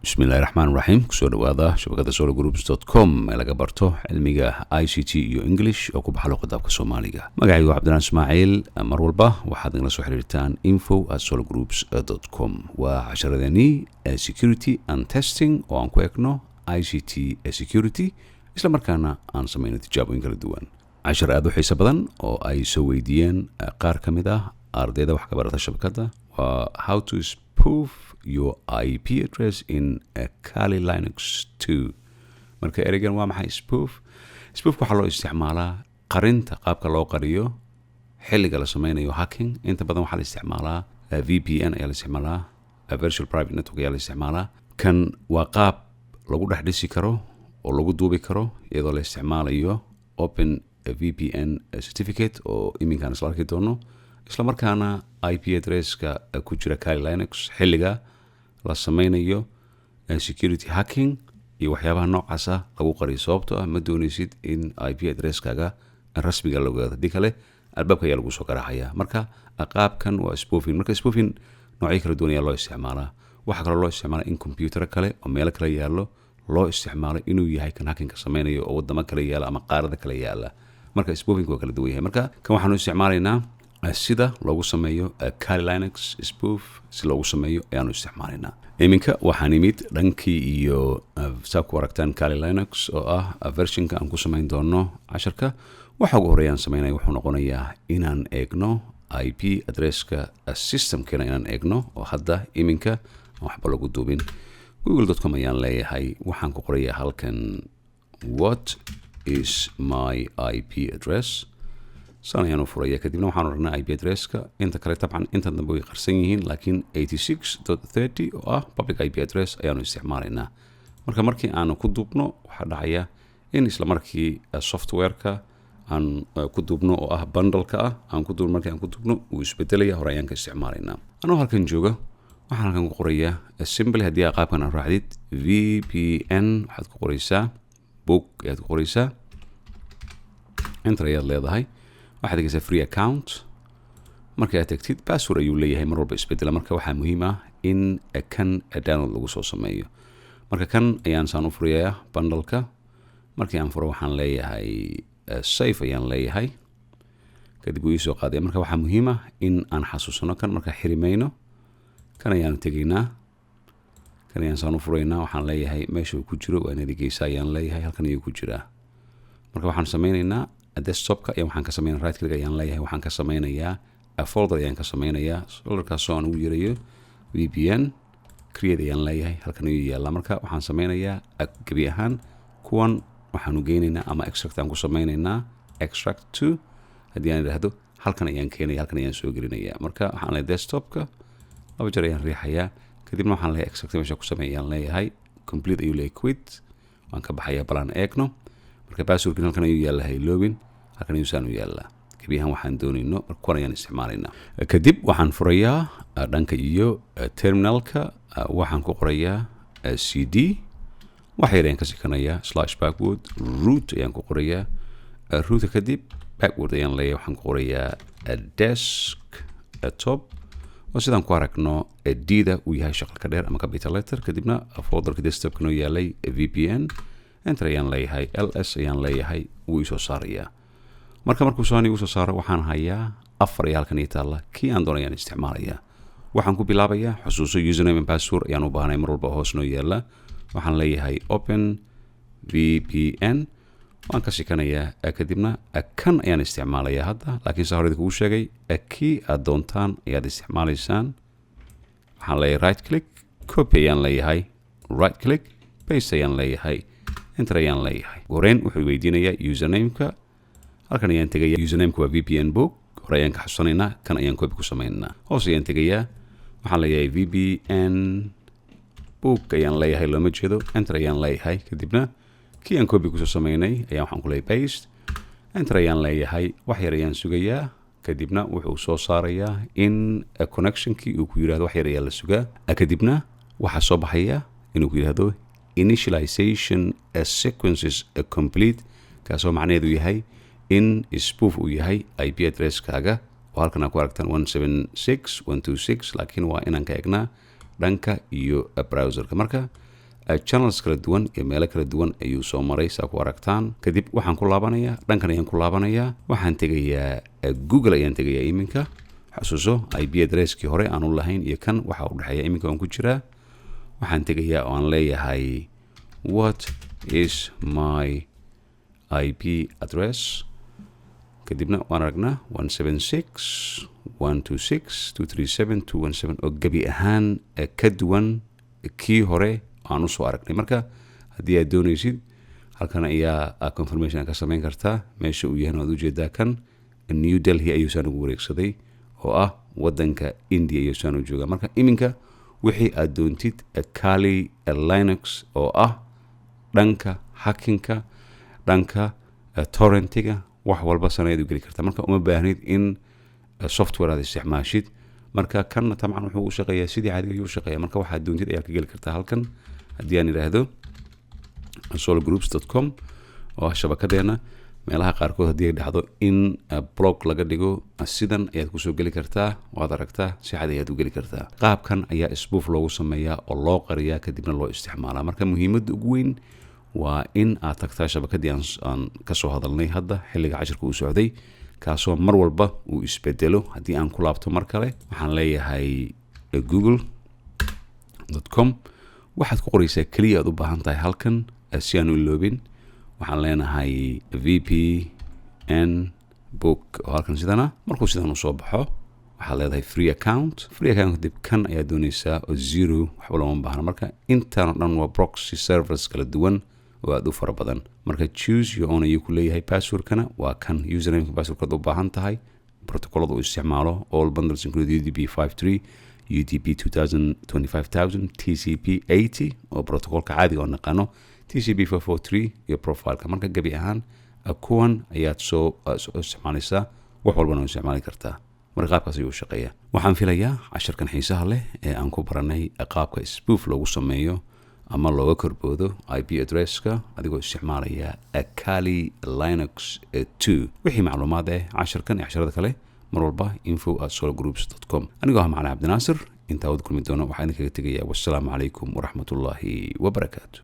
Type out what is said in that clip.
بسم الله الرحمن الرحيم kusoo dhawaada shabakada sologroups.com ee laga barto cilmiga ICT iyo English oo ku baxlo qodobka Soomaaliga magacaygu Cabdiraan Ismaaciil mar walba waxaad nagala soo xiriirtaan info@sologroups.com waa casharadani security and testing oo aan ku eegno ICT security isla markaana aan sameeyno tijaabooyin kala duwan cashar aad u xiiso badan oo ay soo weydiiyeen qaar ka mid ah ardayda wax ka barata shabakada waa how to spoof your IP address in a Kali Linux 2 marka ereygan waa maxay spoof waxaa loo isticmaalaa qarinta qaabka loo qariyo xilliga la sameynayo hacking inta badan waxaa la isticmaalaa VPN ayaa la isticmaalaa virtual private network ayaa la isticmaalaa kan waa qaab lagu dhex dhisi karo oo lagu duubi karo iyadoo la isticmaalayo open VPN certificate oo iminkaan isla arki doono isla markaana IP addresska ku jira Kali Linux xilliga la sameynayo security hacking iyo waxyaabaha noocaas ah lagu qariyo sababtoo ah ma doonaysid in IP addresskaaga rasmiga loo ogaado hadii kale albaabka ayaa lagu soo garaacaya marka qaabkan waa spoofing marka spoofing noocyo kala duwan ayaa loo isticmaalaa waxa kale loo isticmaalaa in computer kale oo meel kale yaalo loo isticmaalo inuu yahay kan hacking ka sameynayo oo wadamo kale yaala ama qaarada kale yaala marka spoofing waa kala duwan yahay marka kan waxaanu isticmaalaynaa sida loogu sameeyo Kali Linux spoof si loogu sameeyo ayaanu isticmaalaynaa iminka waxaan imid dhankii iyo saabku aragtaan Kali Linux oo ah versionka aan ku sameyn doono casharka waxa ugu horeeyaan sameynay wuxuu noqonayaa inaan eegno IP addresska systemkeena inaan eegno oo hadda iminka waxba lagu duubin google.com ayaan leeyahay waxaan ku qorayaa halkan what is my IP address سنة فورية كدبنا وحنا رنا IP addresska inta kale طبعا inta dambe way qarsan yihiin laakiin 86.30 oo ah public IP address ayaanu isticmaalaynaa markii aan ku duubno waxa dhacaya in isla markii softwareka aan ku duubno oo ah bundle-ka ah aan ku duubno markii aan ku duubno uu isbedelaya hore ayaan ka isticmaalaynaa anoo halkan jooga waxaan halkan ku qorayaa simply haddii aad qaabkan aad raacdid VPN waxaad ku qoraysaa book ayaad ku qoraysaa enter ayaad leedahay waxaad dhigaysaa free account markii aad tagtid password ayuu leeyahay mar walba isbedela marka waxaa muhiim ah in kan download lagu soo sameeyo marka kan ayaan saan u furayaa bundle-ka markii aan furo waxaan leeyahay safe ayaan leeyahay kadib uu soo qaaday marka waxaa muhiim ah in aan xasuusano kan marka xirimayno kan ayaan tegaynaa kan ayaan saan u furaynaa waxaan leeyahay meesha uu ku jiro waa navigation ayaan leeyahay halkan ayuu ku jiraa marka waxaan sameynaynaa desktopka ayaan waxaan ka sameynaa right click ayaan leeyahay waxaan ka sameynayaa folder ayaan ka sameynayaa folderkaas oo aan ugu yeerayo VPN create ayaan leeyahay halkan ayuu yaallaa marka waxaan sameynayaa gebi ahaan kuwan waxaanu geynaynaa ama extract aan ku sameynaynaa extract to haddii aan idhaahdo halkan ayaan keenaya halkan ayaan soo gelinayaa marka waxaan leeyahay desktopka laba jeer ayaan riixayaa kadibna waxaan leeyahay extract meesha ku sameeya ayaan leeyahay complete ayuu leeyahay quit waan ka baxayaa balaan eegno marka passwordkan halkan ayuu yaallaa hayloobin halkan ayuu saan u yaallaa gebiyahan waxaan doonayno kuwan ayaan isticmaalaynaa kadib waxaan furayaa dhanka iyo terminalka waxaan ku qorayaa cd wax yar ayaan ka sikanayaa /backward root ayaan ku qorayaa rootka kadib backward ayaan leeyahay waxaan ku qorayaa desktop oo sidaan ku aragno d-da uu yahay shaqalka dheer ama capital letter kadibna folderka desktopkan oo yaalay VPN enter ayaan leeyahay ls ayaan leeyahay wuu isoo saarayaa markuu soo saaro waxaan hayaa afar iyo halkan ii taalla kii aan doonayaan isticmaalayaa waxaan ku bilaabayaa xusuuso username and password ayaan u baahnay mar walba hoos noo yaalla waxaan leeyahay open VPN waan ka sikanayaa kadibna kan ayaan isticmaalayaa hadda laakiin saa horeyda kugu sheegay kii aad doontaan ayaad isticmaalaysaan waxaan leeyahay right click copy ayaan leeyahay right click paste ayaan leeyahay enter ayaan leeyahay horeen wuxuu weydiinayaa username-ka halkan ayaan tegayaa username-ka waa VPN book hore ayaan ka xasuusanaynaa kan ayaan copy ku sameynaynaa hoos ayaan tegayaa waxaan leeyahay VPN book ayaan leeyahay looma jeedo enter ayaan leeyahay kadibna kii aan copy kusoo sameynay ayaan waxaan ku leeyahay paste enter ayaan leeyahay wax yar ayaan sugayaa kadibna wuxuu soo saarayaa in connectionkii uu ku yidhahdo wax yar ayaa la sugaa kadibna waxaa soo baxaya inuu ku yidhahdo initialization sequences complete kaasoo macnaheedu yahay in spoof uu yahay IP addresskaaga oo halkan aad ku aragtaan 176.126 laakiin waa inaan ka eegnaa dhanka iyo browserka marka channels kala duwan iyo meelo kala duwan ayuu soo maray saa ku aragtaan. Kadib waxaan ku laabanayaa dhankan ayaan ku laabanayaa, waxaan tegayaa Google ayaan tegayaa iminka. xasuuso IP addresskii hore aanu lahayn iyo kan waxa u dhaxeeya iminka aan ku jiraa. waxaan tegayaa oo aan leeyahay what is my IP address. kadibna waan aragnaa 176.126.237.217 oo gebi ahaan ka duwan kii hore aan u soo aragnay. marka haddii aad doonaysid halkan ayaa confirmation ka samayn kartaa. meesha uu yahay waad ujeedaa kan New Delhi ayuu saan ugu wareegsaday oo ah wadanka India ayuu saan u joogaa. marka iminka wixii aad doontid Kali Linux oo ah dhanka hackinka, dhanka torrentiga, wax walba sanayd u geli kartaa. marka uma baahnid in software aad isticmaashid. marka kan tabcan wuxuu u shaqeeyaa sidii caadiga ayuu u shaqeeyaa. marka waxaad doontid ayaa ka geli kartaa halkan. haddii aan idhaahdo sologroups.com oo shabakadeena, meelaha qaarkood haddii ay dhacdo in blog laga dhigo sidan ayaad kusoo geli kartaa. waad aragtaa si caadi ayaad u geli kartaa. qaabkan ayaa spoof loogu sameeyaa oo loo qariyaa kadibna loo isticmaalaa. marka muhiimadda ugu weyn waa in aad tagtaa shabakadii aan kasoo hadalnay hadda xilliga cashirka uu socday, kaasoo mar walba uu isbedelo. haddii aan ku laabto mar kale waxaan leeyahay google.com. waxaad ku qoraysaa keliya aad u baahan tahay halkan si aan u iloobin. waxaan leenahay VPN book oo halkan sidana. markuu sidan u soo baxo waxaad leedahay free account kadib kan ayaa doonaysaa oo zero waxba looma baahna. marka intaan oo dhan waa proxy servers kala duwan oo aad u fara badan. marka choose your own ayuu ku leeyahay. passwordkana waa kan usernameka passwordkaad u baahan tahay. protocolada uu isticmaalo all bundles include UDP 53, UDP 2000, 25,000, TCP 80 oo protocolka caadiga oo naqaano, TCP 443 iyo profileka. marka gebi ahaan kuwan ayaad soo isticmaalaysaa, wax walbana u isticmaali kartaa. marka qaabkaas ayuu u shaqeeyaa. waxaan filayaa casharkan xiisaha leh ee aan ku baranay qaabka spoof loogu sameeyo ama looga korboodo IP addresska adigoo isticmaalaya Kali Linux 2. wixii macluumaad casharkan iyo casharada kale mar walba info@sologroups.com. anigoo ah macalin cabdinaasir. intaa wada kulmi doono waxaan idinkaga tegayaa wassalaamu calaykum waraxmatullaahi wabarakaatu.